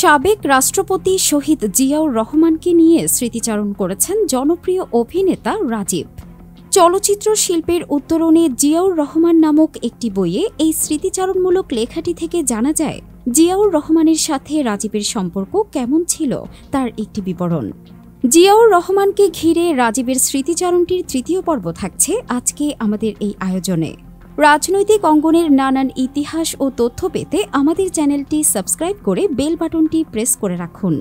সাবেক রাষ্ট্রপতি শহীদ জিয়াউর রহমানকে নিয়ে স্মৃতিচারণ করেছেন জনপ্রিয় অভিনেতা রাজীব। চলচ্চিত্র শিল্পের উত্তরণে জিয়াউর রহমান নামক একটি বইয়ে এই স্মৃতিচারণমূলক লেখাটি থেকে জানা যায় জিয়াউর রহমানের সাথে রাজীবের সম্পর্ক কেমন ছিল তার একটি বিবরণ। জিয়াউর রহমানকে ঘিরে রাজীবের স্মৃতিচারণটির তৃতীয় পর্ব থাকছে আজকে আমাদের এই আয়োজনে। রাজনৈতিক অঙ্গনের নানান ইতিহাস ও তথ্য পেতে আমাদের চ্যানেলটি সাবস্ক্রাইব করে বেল বাটনটি প্রেস করে রাখুন।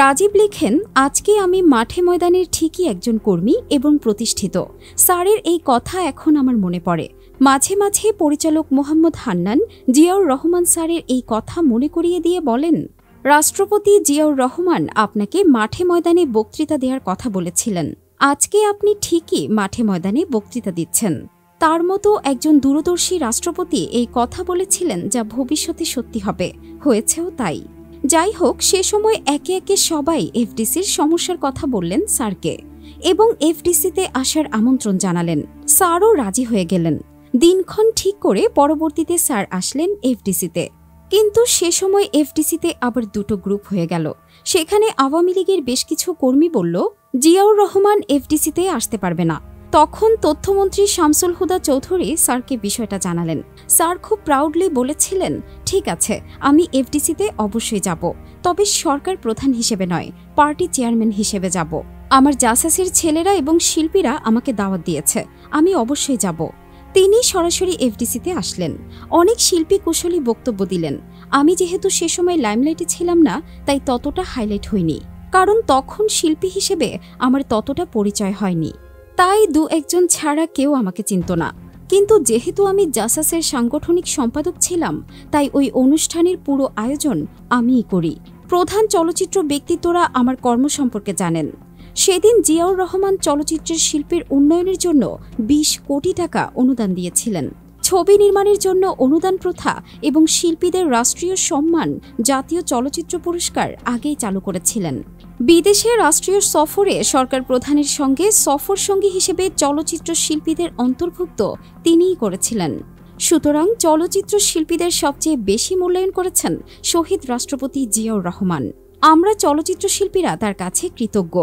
রাজীব লেখেন, আজকে আমি মাঠে ময়দানের ঠিকই একজন কর্মী এবং প্রতিষ্ঠিত। স্যারের এই কথা এখন আমার মনে পড়ে। মাঝে মাঝে পরিচালক মোহাম্মদ হান্নান জিয়াউর রহমান স্যারের এই কথা মনে করিয়ে দিয়ে বলেন, রাষ্ট্রপতি জিয়াউর রহমান আপনাকে মাঠে ময়দানে বক্তৃতা দেওয়ার কথা বলেছিলেন। আজকে আপনি ঠিকই মাঠে ময়দানে বক্তৃতা দিচ্ছেন। তার মতো একজন দূরদর্শী রাষ্ট্রপতি এই কথা বলেছিলেন যা ভবিষ্যতে সত্যি হবে, হয়েছেও তাই। যাই হোক, সে সময় একে একে সবাই এফডিসির সমস্যার কথা বললেন স্যারকে এবং এফডিসিতে আসার আমন্ত্রণ জানালেন। স্যারও রাজি হয়ে গেলেন। দিনক্ষণ ঠিক করে পরবর্তীতে স্যার আসলেন এফডিসিতে। কিন্তু সে সময় এফডিসিতে আবার দুটো গ্রুপ হয়ে গেল। সেখানে আওয়ামী লীগের বেশ কিছু কর্মী বলল, জিয়াউর রহমান এফডিসিতে আসতে পারবে না। তখন তথ্যমন্ত্রী শামসুল হুদা চৌধুরী স্যারকে বিষয়টা জানালেন। স্যার খুব প্রাউডলি বলেছিলেন, ঠিক আছে, আমি এফডিসিতে অবশ্যই যাব, তবে সরকার প্রধান হিসেবে নয়, পার্টি চেয়ারম্যান হিসেবে যাব। আমার জাসাসের ছেলেরা এবং শিল্পীরা আমাকে দাওয়াত দিয়েছে, আমি অবশ্যই যাব। তিনি সরাসরি এফডিসিতে আসলেন। অনেক শিল্পী কুশলী বক্তব্য দিলেন। আমি যেহেতু সে সময় লাইমলাইটে ছিলাম না, তাই ততটা হাইলাইট হয়নি, কারণ তখন শিল্পী হিসেবে আমার ততটা পরিচয় হয়নি। তাই দু একজন ছাড়া কেউ আমাকে চিনত না। কিন্তু যেহেতু আমি জাসাসের সাংগঠনিক সম্পাদক ছিলাম, তাই ওই অনুষ্ঠানের পুরো আয়োজন আমিই করি। প্রধান চলচ্চিত্র ব্যক্তিত্বরা আমার কর্ম সম্পর্কে জানেন। সেদিন জিয়াউর রহমান চলচ্চিত্রের শিল্পের উন্নয়নের জন্য ২০ কোটি টাকা অনুদান দিয়েছিলেন। ছবি নির্মাণের জন্য অনুদান প্রথা এবং শিল্পীদের রাষ্ট্রীয় সম্মান জাতীয় চলচ্চিত্র পুরস্কার আগেই চালু করেছিলেন। বিদেশে রাষ্ট্রীয় সফরে সরকার প্রধানের সঙ্গে সফর সঙ্গী হিসেবে চলচ্চিত্র শিল্পীদের অন্তর্ভুক্ত তিনিই করেছিলেন। সুতরাং চলচ্চিত্র শিল্পীদের সবচেয়ে বেশি মূল্যায়ন করেছেন শহীদ রাষ্ট্রপতি জিয়াউর রহমান। আমরা চলচ্চিত্র শিল্পীরা তার কাছে কৃতজ্ঞ।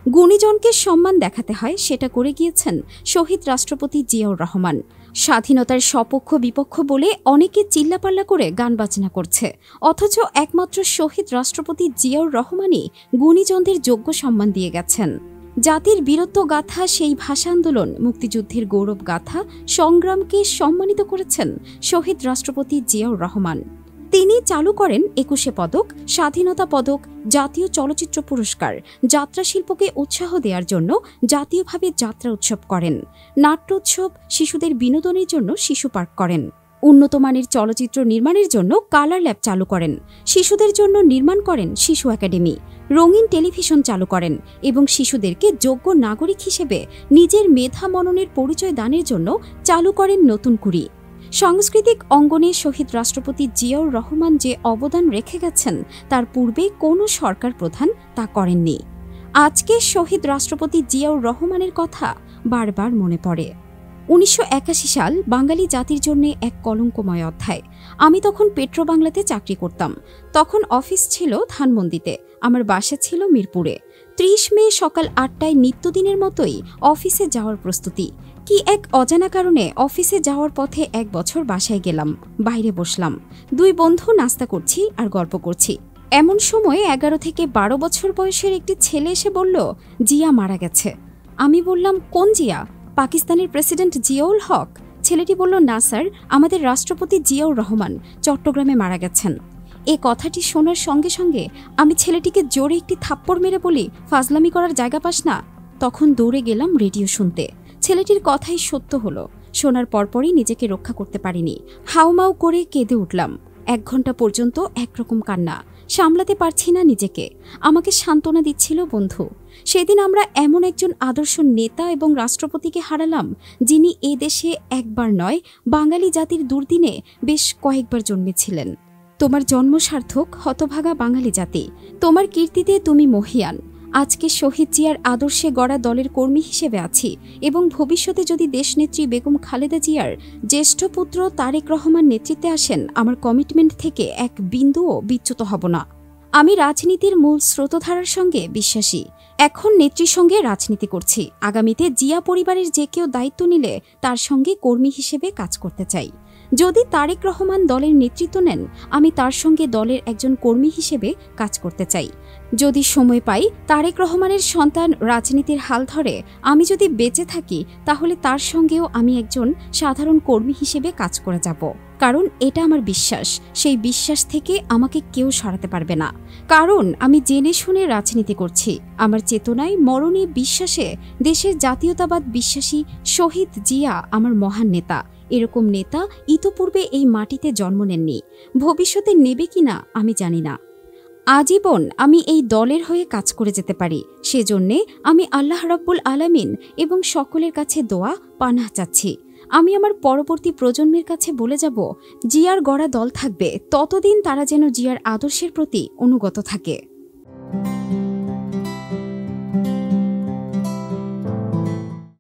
গুণীজনকে সম্মান দেখাতে হয়, সেটা করে গিয়েছেন শহীদ রাষ্ট্রপতি জিয়াউর রহমান। স্বাধীনতার সপক্ষ বিপক্ষ বলে অনেকে চিল্লাপাল্লা করে গান বাজনা করছে, অথচ একমাত্র শহীদ রাষ্ট্রপতি জিয়াউর রহমানই গুণীজনদের যোগ্য সম্মান দিয়ে গেছেন। জাতির বীরত্ব গাথা, সেই ভাষা আন্দোলন, মুক্তিযুদ্ধের গৌরব গাথা, সংগ্রামকে সম্মানিত করেছেন শহীদ রাষ্ট্রপতি জিয়াউর রহমান। তিনি চালু করেন ২১শে পদক, স্বাধীনতা পদক, জাতীয় চলচ্চিত্র পুরস্কার, যাত্রা শিল্পকে উৎসাহ দেওয়ার জন্য জাতীয়ভাবে যাত্রা উৎসব করেন, নাট্য উৎসব, শিশুদের বিনোদনের জন্য শিশু পার্ক করেন, উন্নতমানের চলচ্চিত্র নির্মাণের জন্য কালার ল্যাব চালু করেন, শিশুদের জন্য নির্মাণ করেন শিশু একাডেমি, রঙিন টেলিভিশন চালু করেন এবং শিশুদেরকে যোগ্য নাগরিক হিসেবে নিজের মেধা মননের পরিচয় দানের জন্য চালু করেন নতুন কুড়ি। সাংস্কৃতিক অঙ্গনে শহীদ রাষ্ট্রপতি জিয়াউর রহমান যে অবদান রেখে গেছেন, তার পূর্বে কোনো সরকার প্রধান তা করেননি। আজকে শহীদ রাষ্ট্রপতি জিয়াউর রহমানের কথা বারবার মনে পড়ে। ১৯৮১ সাল বাঙালি জাতির জন্য এক কলঙ্কময় অধ্যায়। আমি তখন পেট্রো বাংলাতে চাকরি করতাম। তখন অফিস ছিল ধানমন্ডিতে, আমার বাসা ছিল মিরপুরে। ৩০ মে সকাল ৮টায় নিত্যদিনের মতোই অফিসে যাওয়ার প্রস্তুতি। কি এক অজানা কারণে অফিসে যাওয়ার পথে ১ বছর বাসায় গেলাম। বাইরে বসলাম, ২ বন্ধু নাস্তা করছি আর গল্প করছি। এমন সময় ১১ থেকে ১২ বছর বয়সের একটি ছেলে এসে বলল, জিয়া মারা গেছে। আমি বললাম, কোন জিয়া? পাকিস্তানের প্রেসিডেন্ট জিয়াউল হক? ছেলেটি বলল, না স্যার, আমাদের রাষ্ট্রপতি জিয়াউর রহমান চট্টগ্রামে মারা গেছেন। এ কথাটি শোনার সঙ্গে সঙ্গে আমি ছেলেটিকে জোরে একটি থাপ্পড় মেরে বলি, ফাজলামি করার জায়গা পাস না। তখন দৌড়ে গেলাম রেডিও শুনতে। ছেলেটির কথাই সত্য হলো। শোনার পরপরই নিজেকে রক্ষা করতে পারিনি। হাউমাউ করে কেঁদে উঠলাম। ১ ঘন্টা পর্যন্ত একরকম কান্না, সামলাতে পারছি না নিজেকে। আমাকে সান্ত্বনা দিচ্ছিল বন্ধু। সেদিন আমরা এমন একজন আদর্শ নেতা এবং রাষ্ট্রপতিকে হারালাম, যিনি এ দেশে একবার নয়, বাঙালি জাতির দুর্দিনে বেশ কয়েকবার জন্মেছিলেন। তোমার জন্ম সার্থক, হতভাগা বাঙালি জাতি। তোমার কীর্তিতে তুমি মহিয়ান। আজকে শহীদ জিয়ার আদর্শে গড়া দলের কর্মী হিসেবে আছি এবং ভবিষ্যতে যদি দেশনেত্রী বেগম খালেদা জিয়ার জ্যেষ্ঠ পুত্র তারেক রহমান নেতৃত্বে আসেন, আমার কমিটমেন্ট থেকে এক বিন্দুও বিচ্যুত হব না। আমি রাজনীতির মূল স্রোতধারার সঙ্গে বিশ্বাসী। এখন নেত্রীর সঙ্গে রাজনীতি করছি। আগামীতে জিয়া পরিবারের যে কেউ দায়িত্ব নিলে তার সঙ্গে কর্মী হিসেবে কাজ করতে চাই। যদি তারেক রহমান দলের নেতৃত্ব নেন, আমি তার সঙ্গে দলের একজন কর্মী হিসেবে কাজ করতে চাই। যদি সময় পাই, তারেক রহমানের সন্তান রাজনীতির হাল ধরে আমি যদি বেঁচে থাকি, তাহলে তার সঙ্গেও আমি একজন সাধারণ কর্মী হিসেবে কাজ করে যাব। কারণ এটা আমার বিশ্বাস, সেই বিশ্বাস থেকে আমাকে কেউ সরাতে পারবে না। কারণ আমি জেনে শুনে রাজনীতি করছি। আমার চেতনায়, মরণে, বিশ্বাসে দেশের জাতীয়তাবাদ বিশ্বাসী শহীদ জিয়া আমার মহান নেতা। এরকম নেতা ইতোপূর্বে এই মাটিতে জন্ম নেননি, ভবিষ্যতে নেবে কিনা আমি জানি না। আজীবন আমি এই দলের হয়ে কাজ করে যেতে পারি, সেজন্যে আমি আল্লাহ রাব্বুল আলামিন এবং সকলের কাছে দোয়া পানাহ চাচ্ছি। আমি আমার পরবর্তী প্রজন্মের কাছে বলে যাব, জিয়ার গড়া দল থাকবে ততদিন তারা যেন জিয়ার আদর্শের প্রতি অনুগত থাকে।